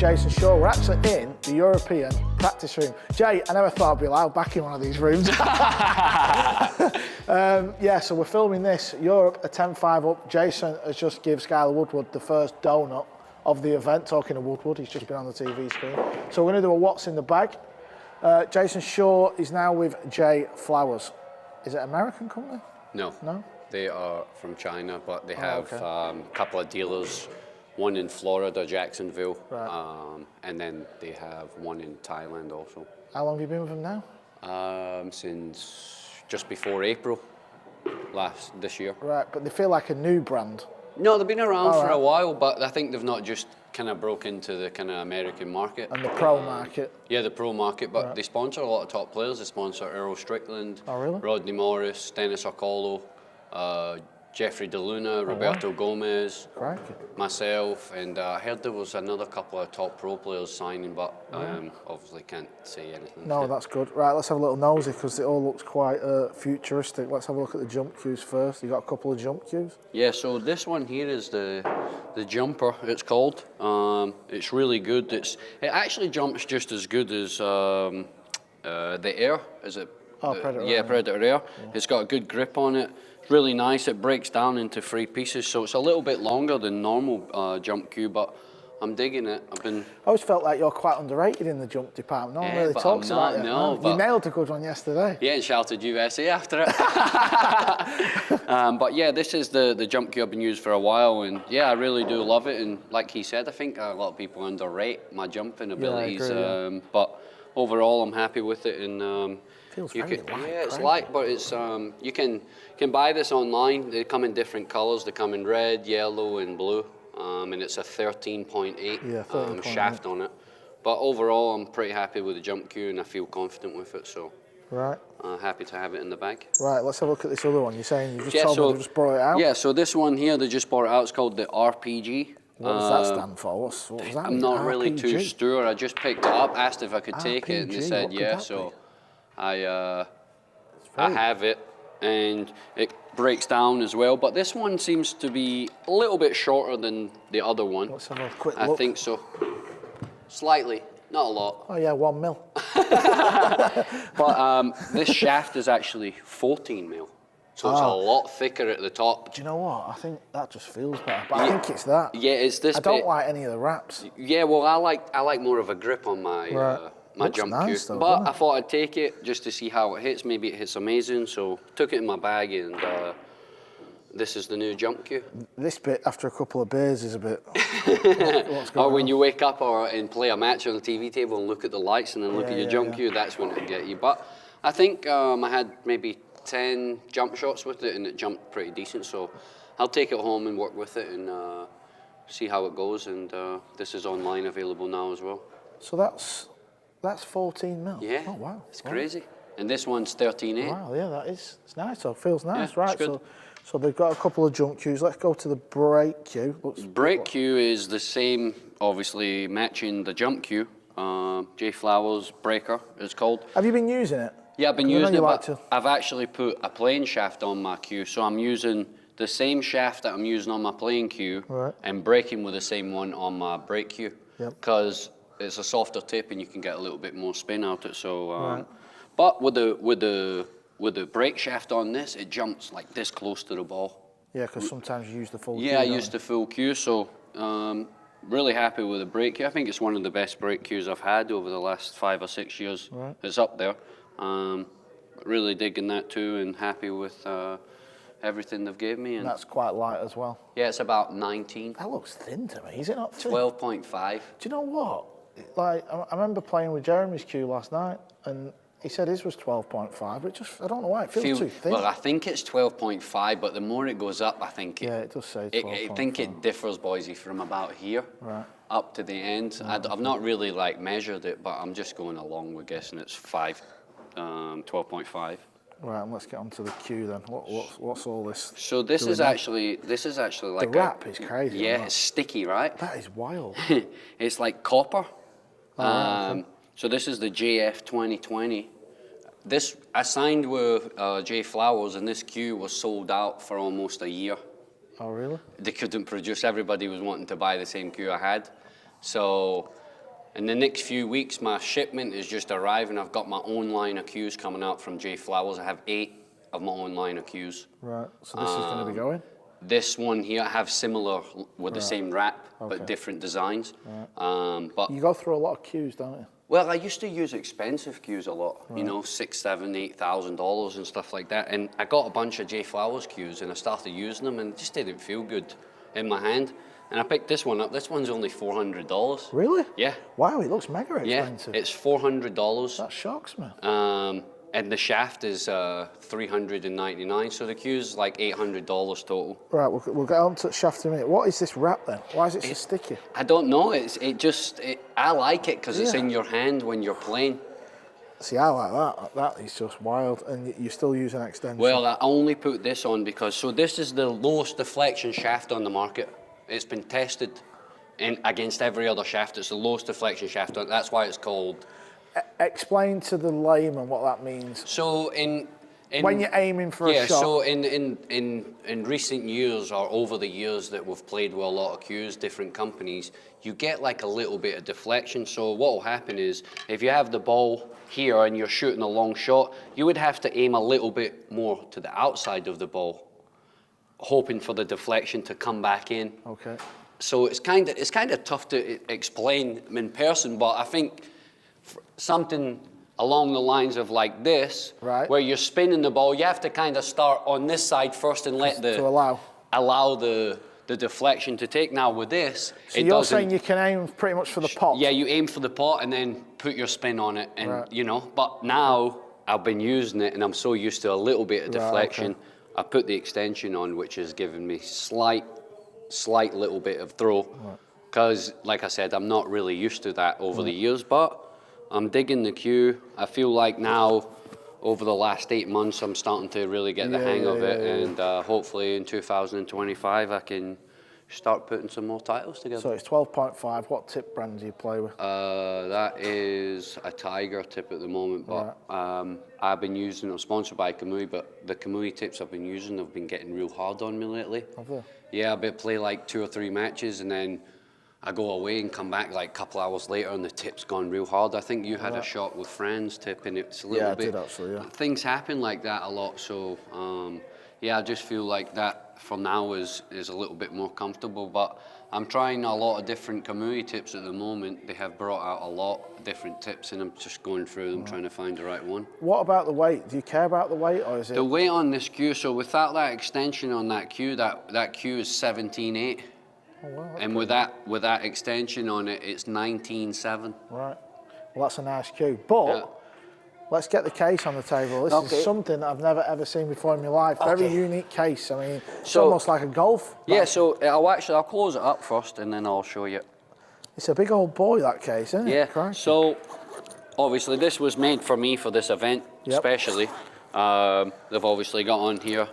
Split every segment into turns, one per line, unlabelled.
Jayson Shaw. We're actually in the European practice room. Jay, I never thought I'd be allowed back in one of these rooms. Yeah, so we're filming this. Europe are 10-5 up. Jayson has just given Skylar Woodward the first donut of the event. Talking to Woodward, he's just been on the TV screen. So we're going to do a what's in the bag. Jayson Shaw is now with Jay Flowers. Is it an American company?
No.
No?
They are from China, but they have a couple of dealers, one in Florida, Jacksonville, and then they have one in Thailand also.
How long have you been with them now?
Since just before April this year.
Right, but they feel like a new brand.
No, they've been around for a while, but I think they've not just kind of broke into the kind of American market.
And the pro market.
Yeah, the pro market, but they sponsor a lot of top players. They sponsor Earl Strickland, Rodney Morris, Dennis Ocolo, Jeffrey DeLuna, Roberto Gomez, myself, and I heard there was another couple of top pro players signing, but obviously can't say anything.
No, that's good. Right, let's have a little nosy because it all looks quite futuristic. Let's have a look at the jump cues first. You got a couple of jump cues?
Yeah, so this one here is the jumper, it's called. It's really good. It actually jumps just as good as the Air. Is it?
Predator.
Yeah, Predator Air. It's got a good grip on it. It's really nice. It breaks down into 3 pieces, so it's a little bit longer than normal jump cue, but I'm digging it. I
always felt like you're quite underrated in the jump department. No one really talks about it.
No,
you nailed a good one yesterday.
Yeah, and shouted USA after it. But yeah, this is the jump cue I've been using for a while, and yeah, I really do love it. And like he said, I think a lot of people underrate my jumping abilities.
I agree,
but overall, I'm happy with it. And
feels very light.
Yeah, it's light, but it's you can buy this online. They come in different colors. They come in red, yellow, and blue. And it's a 13.8 shaft on it. But overall, I'm pretty happy with the jump cue, and I feel confident with it. So happy to have it in the bag.
Right, let's have a look at this other one. You're saying you just told me they just brought it out?
Yeah, so this one here, they just brought it out. It's called the RPG.
What does that stand for? What does that
I'm not really too sure. I just picked it up, asked if I could take it, and they said yeah. So I have it, and it breaks down as well. But this one seems to be a little bit shorter than the other one.
Let's have a quick look.
I think so. Slightly, not a lot.
Oh yeah, 1 mil.
But this shaft is actually 14 mil. So it's a lot thicker at the top.
Do you know what? I think that just feels better. But I think it's that.
Yeah, it's this.
I don't like any of the wraps.
Yeah, well, I like more of a grip on my my jump cue.
Though,
but I thought I'd take it just to see how it hits. Maybe it hits amazing. So took it in my bag, and this is the new jump cue.
This bit after a couple of beers is a bit. What's going
or when
on?
you wake up and play a match on the TV table and look at the lights and then look at your jump cue, that's when it'll get you. But I think I had maybe 10 jump shots with it, and it jumped pretty decent. So I'll take it home and work with it and see how it goes. And this is online available now as well.
So that's 14 mil.
Yeah.
Oh wow.
It's crazy. And this one's 13.8.
Wow. Yeah, that is. It's nice. So it feels nice,
Yeah,
right?
it's good.
So they've got a couple of jump cues. Let's go to the brake cue.
Brake cue is the same, obviously matching the jump cue. Jay Flowers breaker it's called.
Have you been using it?
Yeah, I've been using it, but I've actually put a plane shaft on my cue, so I'm using the same shaft that I'm using on my plane cue and braking with the same one on my brake cue, because it's a softer tip and you can get a little bit more spin out it. So, but with the brake shaft on this, it jumps like this close to the ball.
Yeah, because sometimes you use the full cue.
Yeah, I use the full cue, so really happy with the brake cue. I think it's one of the best brake cues I've had over the last 5 or 6 years. It's up there. Really digging that too, and happy with everything they've gave me. And
that's quite light as well.
Yeah, it's about 19.
That looks thin to me. Is it not?
12.5.
Do you know what? Like I remember playing with Jeremy's cue last night, and he said his was 12.5, but I don't know why, it feels too thin.
Well, I think it's 12.5, but the more it goes up, I think
it does say 12.5.
I think it differs, Boise, from about here up to the end. I've not really like measured it, but I'm just going along with guessing it's 12.5.
Right, and let's get on to the cue then. What's all this?
So this is actually like
the wrap is crazy.
Yeah, it's sticky, right?
That is wild.
It's like copper. So this is the JF 2020. This I signed with Jay Flowers, and this cue was sold out for almost a year.
Oh really?
They couldn't produce. Everybody was wanting to buy the same cue I had, so In the next few weeks, my shipment is just arriving. I've got my own line of cues coming out from J Flowers. I have 8 of my own line of cues.
Right, so this is going to be going?
This one here, I have similar with the same wrap, but different designs.
Right.
But
you go through a lot of cues, don't you?
Well, I used to use expensive cues a lot, you know, $6,000, $7,000, $8,000 and stuff like that. And I got a bunch of J Flowers cues and I started using them and it just didn't feel good in my hand. And I picked this one up. This one's only $400.
Really?
Yeah.
Wow, it looks mega expensive.
Yeah, it's $400.
That shocks me.
And the shaft is $399. So the cue's like $800 total.
Right, we'll get on to the shaft in a minute. What is this wrap then? Why is it so sticky?
I don't know. I like it because it's in your hand when you're playing.
See, I like that. That is just wild. And you still use an extension.
Well, I only put this on because, so this is the lowest deflection shaft on the market. It's been tested against every other shaft. It's the lowest deflection shaft. That's why it's called.
Explain to the layman what that means.
So
when you're aiming for a shot.
Yeah, so in recent years or over the years that we've played with a lot of cues, different companies, you get like a little bit of deflection. So what will happen is if you have the ball here and you're shooting a long shot, you would have to aim a little bit more to the outside of the ball, hoping for the deflection to come back in.
Okay.
So it's kind of tough to explain in person, but I think something along the lines of like this, where you're spinning the ball, you have to kind of start on this side first and let allow the deflection to take. Now with this,
so you're saying you can aim pretty much for the pot?
Yeah, you aim for the pot and then put your spin on it, and you know. But now I've been using it, and I'm so used to a little bit of deflection. Okay. I put the extension on, which has given me slight little bit of throw, because like I said, I'm not really used to that over the years, but I'm digging the cue. I feel like now, over the last 8 months, I'm starting to really get the hang of it, and hopefully in 2025 I can start putting some more titles together.
So it's 12.5. What tip brand do you play with?
That is a Tiger tip at the moment, but I've been using, I'm sponsored by Kamui, but the Kamui tips I've been using have been getting real hard on me lately.
Have they?
Yeah, I've been play like 2 or 3 matches and then I go away and come back like a couple hours later and the tip's gone real hard. I think you had a shot with Fran's tip and it's a little bit...
Yeah, I did actually, yeah.
Things happen like that a lot, so yeah, I just feel like that for now is a little bit more comfortable, but I'm trying a lot of different Kamui tips at the moment. They have brought out a lot of different tips and I'm just going through them trying to find the right one. What
about the weight? Do you care about the weight or is it...
The weight on this cue, so without that extension on that cue, that cue is 17.8.
Oh, wow,
and with that extension on it, it's 19.7.
Right. Well, that's a nice cue. But let's get the case on the table. This is something that I've never ever seen before in my life. Very unique case. I mean, it's almost like a golf bag.
Yeah. So I'll close it up first, and then I'll show you.
It's a big old boy, that case, isn't it?
Yeah.
Crikey.
So obviously this was made for me for this event, especially. They've obviously got on here,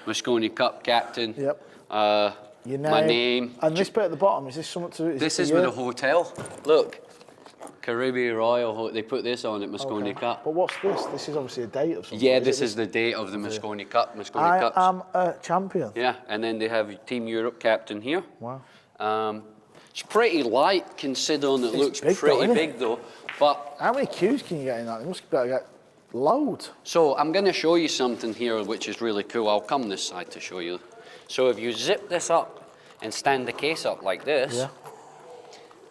Mosconi Cup captain.
Yep. Your name.
My name.
And this bit at the bottom, is this something to do?
This is with a hotel. Look, Caribbean Royal. They put this on at Mosconi Cup.
But what's this? This is obviously a date of something.
Yeah, this is the date of the Mosconi Cup. Mosconi Cups.
I am a champion.
Yeah, and then they have Team Europe captain here.
Wow.
It's pretty light considering it looks pretty big though. But
how many cues can you get in that? You must be able to get loads.
So I'm going to show you something here which is really cool. I'll come this side to show you. So if you zip this up and stand the case up like this,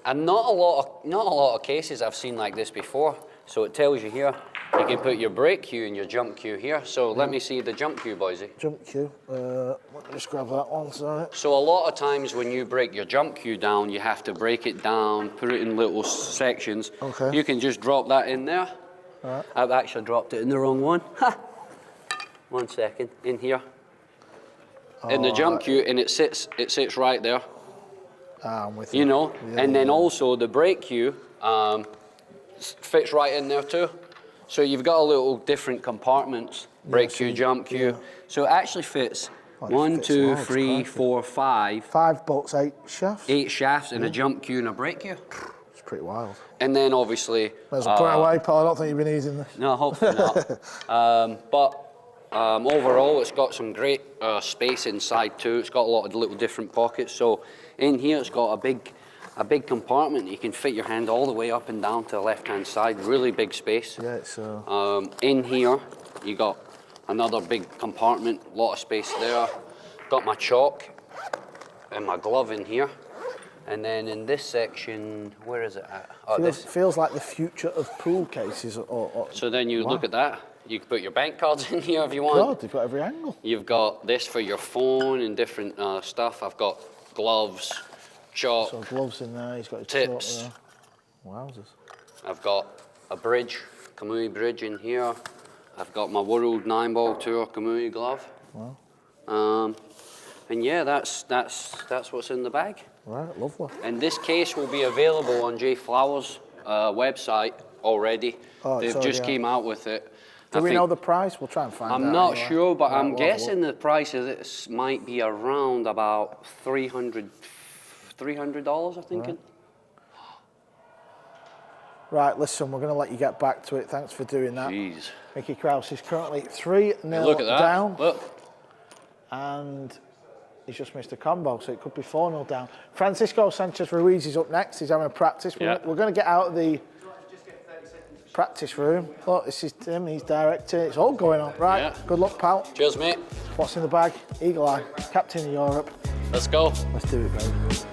and not a lot of cases I've seen like this before. So it tells you here, you can put your break cue and your jump cue here. So let me see the jump cue, Boise.
Jump cue. Let me just grab that one, sorry.
So a lot of times when you break your jump cue down, you have to break it down, put it in little sections.
Okay.
You can just drop that in there.
Right.
I've actually dropped it in the wrong one. 1 second, in here. In the jump cue, and it sits right there.
I'm with you.
You know, and then also the break cue fits right in there too. So you've got a little different compartments, break cue, jump cue. So it actually fits 1, 2, 3, 4, 5.
5 bolts, 8 shafts.
8 shafts and a jump cue and a break cue.
It's pretty wild.
And then obviously...
There's a put it away, Paul. I don't think you've been using this.
No, hopefully not. But overall, it's got some great space inside too. It's got a lot of little different pockets. So in here, it's got a big a big compartment. You can fit your hand all the way up and down to the left-hand side. Really big space.
Yeah, it's...
In here, you got another big compartment, a lot of space there. Got my chalk and my glove in here. And then in this section, where is it at? Oh, this
feels like the future of pool cases.
So then you look at that. You can put your bank cards in here if you want.
God, they've got every angle.
You've got this for your phone and different stuff. I've got gloves, chalk.
So gloves in there, he's got his
tips.
Chalk there. Wowzers.
I've got a bridge, Kamui bridge in here. I've got my World 9-Ball Tour Kamui glove.
Wow.
And yeah, that's what's in the bag.
Right, lovely.
And this case will be available on Jay Flowers' website already. They've just came out with it.
Do we know the price? We'll try and find out.
I'm not sure, but I'm guessing the price of this might be around about $300, I'm thinking.
Right, listen, we're going to let you get back to it. Thanks for doing that.
Jeez.
Mickey Krause is currently 3-0
Look at that.
down.
Look.
And he's just missed a combo, so it could be 4-0 down. Francisco Sanchez Ruiz is up next. He's having a practice.
Yeah.
We're going to get out of the practice room. Look, this is Tim. He's directing. It's all going on. Right,
Yeah.
Good luck, pal.
Cheers, mate.
What's in the bag? Eagle Eye, captain of Europe.
Let's go.
Let's do it, baby.